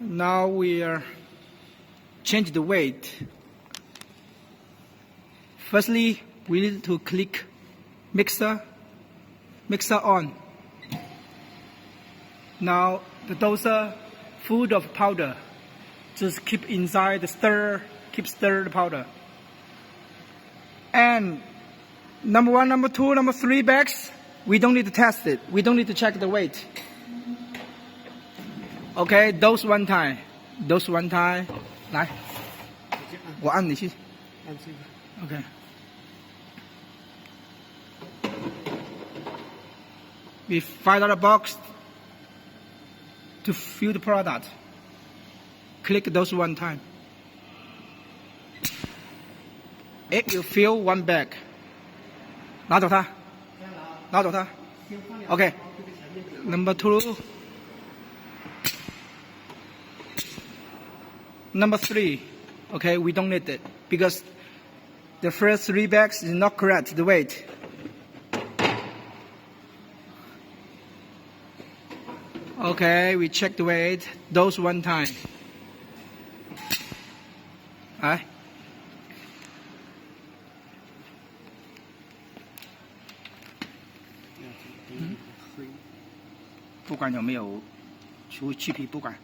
Now we change the weight. Firstly, we need to click mixer on. Now the doser full of powder. Just keep inside the keep stir the powder. And number 1, number 2, number 3 bags, we don't need to test it. We don't need to check the weight. Okay, dose one time. 来，我按你去。Okay. We find out a box to fill the product. Click those one time. It will fill one bag. 拿走它。Okay. Number 2. Number 3. Okay, we don't need it because the first 3 bags is not correct, the weight. Okay, we check the weight. Dose one time. 来。不管有没有去皮，不管。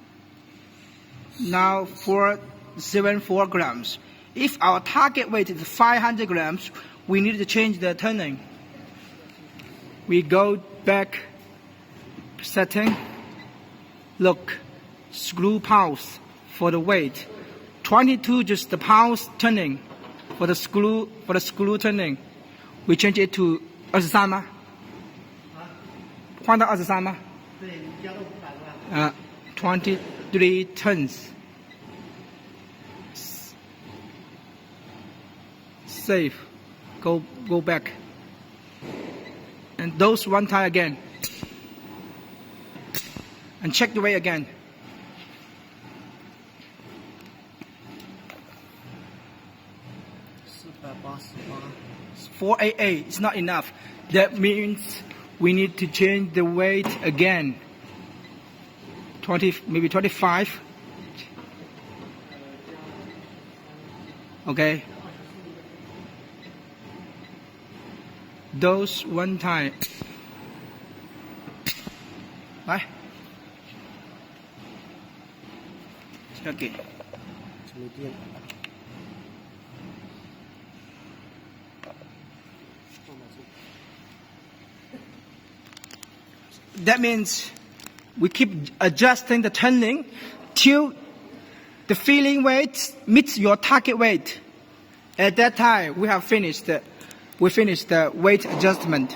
Now for 74 grams. If our target weight is 500 grams, we need to change the turning. We go back setting. Look, screw pounds for the weight. 22 just the pounds turning for the screw turning. We change it to 23吗？换到23吗？对，你加到500万。23 tons. Save. Go back. And dose one time again. And check the weight again. 488 is not enough. That means we need to change the weight again. 20, maybe 25. Okay. Dose one time. 来。Okay. That means we keep adjusting the turning till the filling weight meets your target weight. At that time, we finished the weight adjustment.